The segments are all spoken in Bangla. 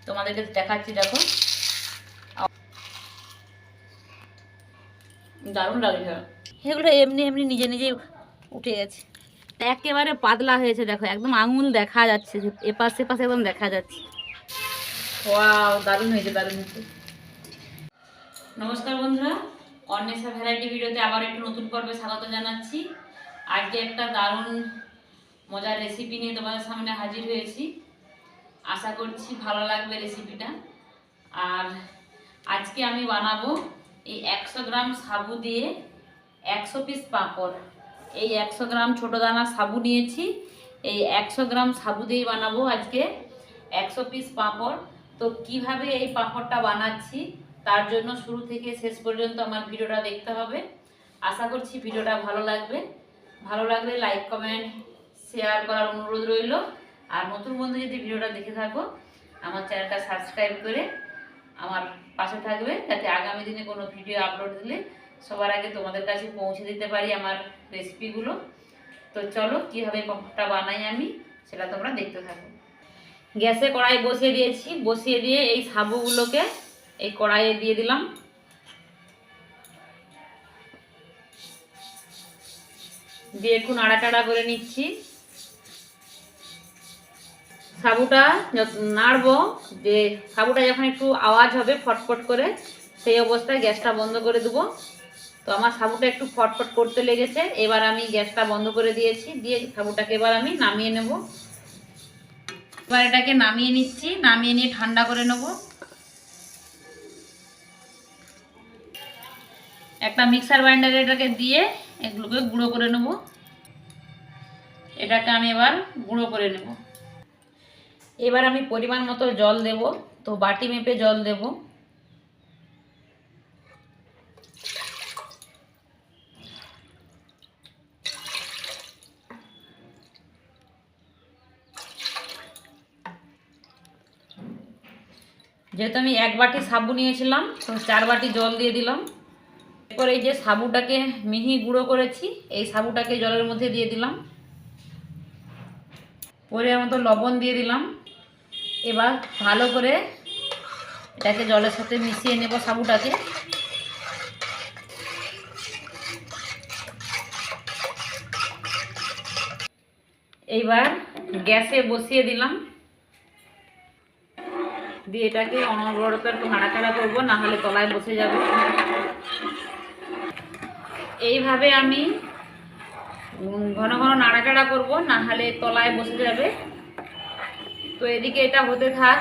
তোমাদেরকে দেখাচ্ছি। দেখো দারুণ লাগছে। এগুলো এমনি এমনি নিজে নিজেই উঠে গেছে, একেবারে পাতলা হয়েছে। দেখো একদম আঙুল দেখা যাচ্ছে, এপাশ সেপাশে একদম দেখা যাচ্ছে। ওয়াও, দারুণ হয়েছে, দারুণ হয়েছে। নমস্কার বন্ধুরা, অন্বেষা ভ্যারাইটি ভিডিওতে আবার একটু নতুন পর্বে স্বাগত জানাচ্ছি। আজকে একটা দারুণ মজার রেসিপি নিয়ে তোমাদের সামনে হাজির হয়েছি। আশা করছি ভালো লাগবে রেসিপিটা। আর আজকে আমি বানাবো এই 100 গ্রাম সাবু দিয়ে 100 পিস পাঁপড়। এই 100 গ্রাম ছোটো দানা সাবু নিয়েছি, এই 100 গ্রাম সাবু দিয়েই বানাবো আজকে 100 পিস পাঁপড়। তো কিভাবে এই পাঁপড়টা বানাচ্ছি তার জন্য শুরু থেকে শেষ পর্যন্ত আমার ভিডিওটা দেখতে হবে। আশা করছি ভিডিওটা ভালো লাগবে। ভালো লাগলে লাইক কমেন্ট শেয়ার করার অনুরোধ রইল। আর নতুন বন্ধু যদি ভিডিওটা দেখে থাকো, আমার চ্যানেলটা সাবস্ক্রাইব করে আমার পাশে থাকবে, যাতে আগামী দিনে কোনো ভিডিও আপলোড দিলে সবার আগে তোমাদের কাছে পৌঁছে দিতে পারি আমার রেসিপিগুলো। তো চলো কীভাবে পাঁপড়টা বানাই আমি সেটা তোমরা দেখতে থাকো। গ্যাসে কড়াই বসিয়ে দিয়েছি, বসিয়ে দিয়ে এই সাবুগুলোকে এই কড়াইয়ে দিয়ে দিলাম। দিয়ে একটু নাড়াচাড়া করে নিচ্ছি। সাবুটা নাড়বো, যে সাবুটা যখন একটু আওয়াজ হবে ফটফট করে, সেই অবস্থায় গ্যাসটা বন্ধ করে দেবো। তো আমার সাবুটা একটু ফটফট করতে লেগেছে, এবার আমি গ্যাসটা বন্ধ করে দিয়েছি। দিয়ে সাবুটাকে এবার আমি নামিয়ে নেব। এবার এটাকে নামিয়ে নিচ্ছি, নামিয়ে নিয়ে ঠান্ডা করে নেব। একটা মিক্সার গ্রাইন্ডারে এটাকে দিয়ে এগুলোকে গুঁড়ো করে নেব। এটাকে আমি এবার গুঁড়ো করে নেব। এবার আমি পরিমাণ মতো জল দেব, তো বাটি মেপে জল দেব। যেহেতু আমি 1 বাটি সাবু নিয়েছিলাম, তো 4 বাটি জল দিয়ে দিলাম। এরপর এই যে সাবুটাকে মিহি গুঁড়ো করেছি, এই সাবুটাকে জলের মধ্যে দিয়ে দিলাম। পরিমাণ মতো লবণ দিয়ে দিলাম। এবার ভালো করে এটাকে জলের সাথে মিশিয়ে নেব সাবুটাকে। এইবার গ্যাসে বসিয়ে দিলাম, দিয়ে এটাকে অনবরত একটু নাড়াচাড়া করবো, না হলে তলায় বসে যাবে। এইভাবে আমি ঘন ঘন নাড়াচাড়া করব, না হলে তলায় বসে যাবে। তো এদিকে এটা হতে থাক।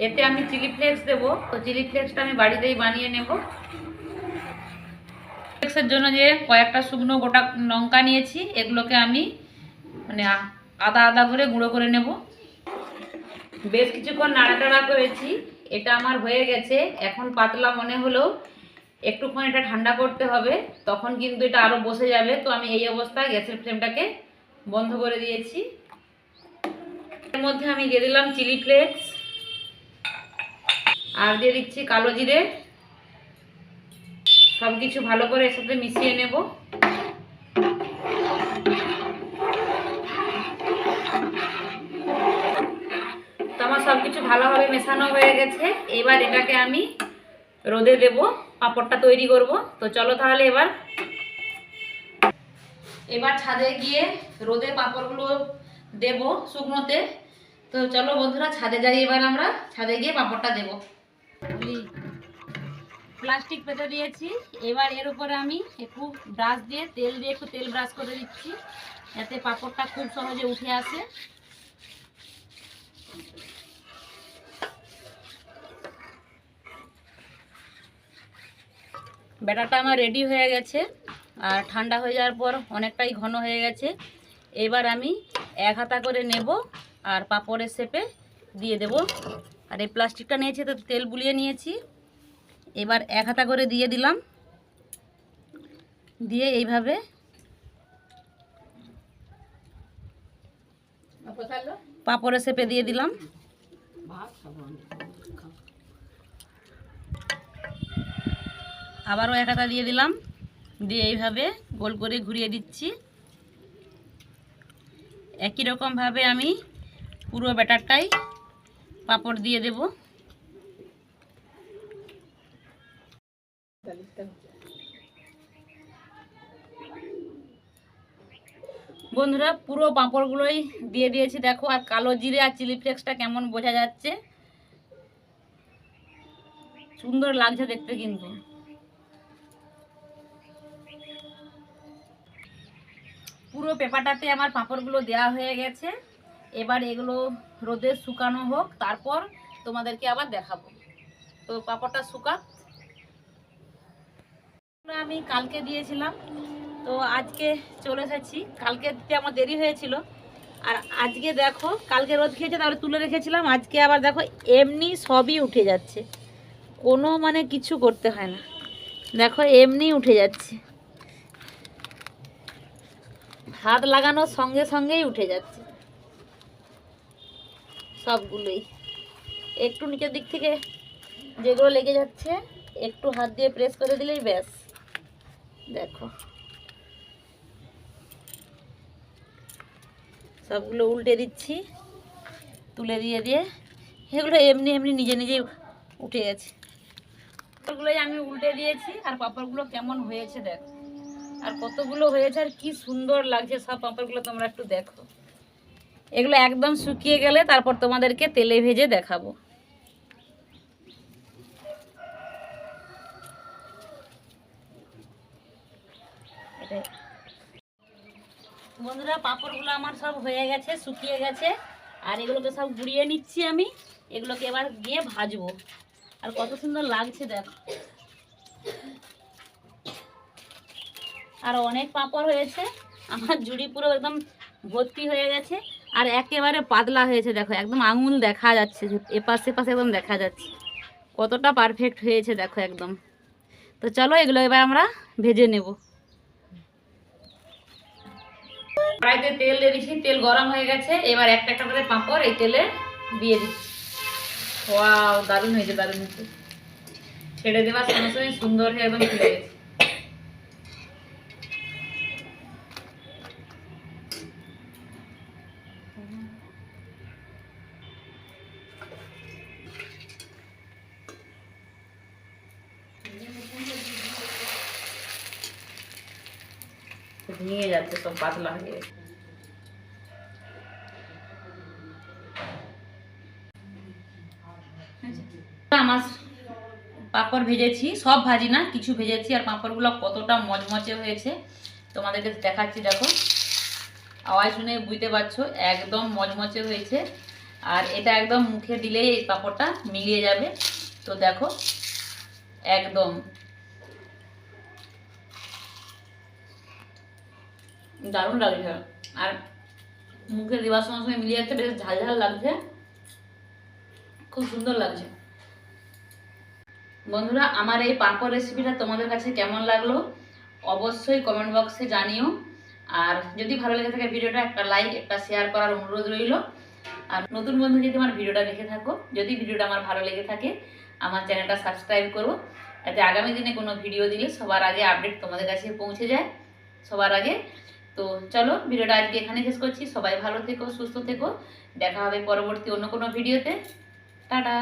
এতে আমি চিলি ফ্লেক্স দেবো, তো চিলি ফ্লেক্সটা আমি বাড়িতেই বানিয়ে নেব। ফ্লেক্সের জন্য যে কয়েকটা শুকনো গোটা লঙ্কা নিয়েছি, এগুলোকে আমি মানে আদা আদা করে গুঁড়ো করে নেব। বেশ কিছুক্ষণ নাড়াচাড়া করেছি, এটা আমার হয়ে গেছে। এখন পাতলা মনে হলেও একটুক্ষণ এটা ঠান্ডা করতে হবে, তখন কিন্তু এটা আরও বসে যাবে। তো আমি এই অবস্থায় গ্যাসের ফ্লেমটাকে বন্ধ করে দিয়েছি। এর মধ্যে আমি দিয়ে দিলাম চিলি ফ্লেক্স, আর দিয়ে দিচ্ছি কালো জিরে। সব কিছু ভালো করে এর সাথে মিশিয়ে নেব। তো আমার সব কিছু ভালোভাবে মেশানো হয়ে গেছে। এবার এটাকে আমি রোদে দেব, পাঁপড়টা তৈরি করব। তো চলো তাহলে এবার ছাদে গিয়ে রোদে পাঁপড়গুলো দেব শুকনোতে। তো চলো বন্ধুরা ছাদে যাই, এবার আমরা ছাদে গিয়ে পাঁপড়টা দেব। প্লাস্টিক পেতে দিয়েছি, এবার এর উপরে আমি একটু ব্রাশ দিয়ে একটু তেল ব্রাশ করে দিচ্ছি, যাতে পাঁপড়টা খুব সহজে উঠে আসে। ব্যাটারটা আমার রেডি হয়ে গেছে, আর ঠান্ডা হয়ে যাওয়ার পর অনেকটাই ঘন হয়ে গেছে। এবার আমি 1 হাতা করে নেব আর পাঁপড়ের শেপে দিয়ে দেব। আর এই প্লাস্টিকটা নিয়েছি, তো তেল বুলিয়ে নিয়েছি। এবার 1 হাতা করে দিয়ে দিলাম, দিয়ে এইভাবে পাঁপড়ের শেপে দিয়ে দিলাম। আবারও 1 হাতা দিয়ে দিলাম, দিয়ে এইভাবে গোল করে ঘুরিয়ে দিচ্ছি। একই রকমভাবে আমি পুরো ব্যাটারটাই পাঁপড় দিয়ে দেব। বন্ধুরা পুরো পাঁপড়গুলোই দিয়ে দিয়েছি দেখো, আর কালো জিরে আর চিলি ফ্লেক্সটা কেমন বোঝা যাচ্ছে, সুন্দর লাগছে দেখতে। কিন্তু পুরো পেপারটাতে আমার পাঁপড়গুলো দেওয়া হয়ে গেছে। এবার এগুলো রোদে শুকানো হোক, তারপর তোমাদেরকে আবার দেখাবো। তো পাঁপড়টা শুকাক। আমি কালকে দিয়েছিলাম, তো আজকে চলে এসেছি। কালকে দিতে আমার দেরি হয়েছিল, আর আজকে দেখো কালকে রোদ খেয়েছে তাহলে তুলে রেখেছিলাম, আজকে আবার দেখো এমনি সবই উঠে যাচ্ছে, কোনো মানে কিছু করতে হয় না। দেখো এমনি উঠে যাচ্ছে, হাত লাগানোর সঙ্গে সঙ্গেই উঠে যাচ্ছে সবগুলোই। একটু নিচের দিক থেকে যেগুলো লেগে যাচ্ছে একটু হাত দিয়ে প্রেস করে দিলেই ব্যাস। দেখো সবগুলো উল্টে দিচ্ছি, তুলে দিয়ে দিয়ে এগুলো এমনি এমনি নিজে নিজেই উঠে গেছে। ওগুলোই আমি উল্টে দিয়েছি, আর পাঁপড়গুলো কেমন হয়েছে দেখো, আর কতগুলো হয়েছে, আর কি সুন্দর লাগছে সব পাঁপড়গুলো, তোমরা একটু দেখো। এগুলো একদম শুকিয়ে গেলে তারপর তোমাদেরকে তেলে ভেজে দেখাবো। বন্ধুরা পাঁপড়গুলো আমার সব হয়ে গেছে, শুকিয়ে গেছে, আর এগুলোকে সব গুঁড়িয়ে নিচ্ছি আমি। এগুলোকে এবার গিয়ে ভাজবো, আর কত সুন্দর লাগছে দেখো। আর অনেক পাঁপড় হয়েছে, আমার ঝুড়ি পুরো একদম ভর্তি হয়ে গেছে, আর একেবারে পাতলা হয়েছে দেখো, একদম আঙুল দেখা যাচ্ছে, এপাশ সেপাশে একদম দেখা যাচ্ছে কতটা পারফেক্ট হয়েছে দেখো একদম। তো চলো এগুলো এবার আমরা ভেজে নেব। কড়াইতে তেল দিয়ে দিচ্ছি, তেল গরম হয়ে গেছে। এবার একটা একটা করে পাঁপড় এই তেলে দিয়ে দিচ্ছি। ওয়াও, দারুণ হয়েছে, দারুণ হয়েছে। ছেড়ে দেওয়ার সঙ্গে সঙ্গে সুন্দর হয়ে একদম ফুলে গেছে। ভেঙে যাচ্ছে, সব পাতলা হয়ে গেছে। আমার পাঁপড় ভেজেছি, সব ভাজি না, কিছু ভেজেছি, আর পাঁপড়গুলো কতটা মচমচে হয়েছে তোমাদেরকে দেখাচ্ছি। দেখো আওয়াজ শুনে বুঝতে পারছো একদম মচমচে হয়েছে, আর এটা একদম মুখে দিলেই এই পাঁপড়টা মিলিয়ে যাবে। তো দেখো একদম দারুণ লাগছে, আর মুখে দেওয়ার সঙ্গে সঙ্গে মিলিয়ে যাচ্ছে, বেশ ঝাল ঝাল লাগছে, খুব সুন্দর লাগছে। বন্ধুরা আমার এই পাঁপড় রেসিপিটা তোমাদের কাছে কেমন লাগলো অবশ্যই কমেন্ট বক্সে জানিও, আর যদি ভালো লেগে থাকে ভিডিওটা একটা লাইক একটা শেয়ার করার অনুরোধ রইল। আর নতুন বন্ধু যদি আমার ভিডিওটা দেখে থাকো, যদি ভিডিওটা আমার ভালো লেগে থাকে আমার চ্যানেলটা সাবস্ক্রাইব করো, যাতে আগামী দিনে কোনো ভিডিও দিলে সবার আগে আপডেট তোমাদের কাছে পৌঁছে যায় সবার আগে। তো চলো ভিডিওটা আজকে এখানে শেষ করছি, সবাই ভালো থেকো, সুস্থ থেকো, দেখা হবে পরবর্তী অন্য কোনো ভিডিওতে। টাটা।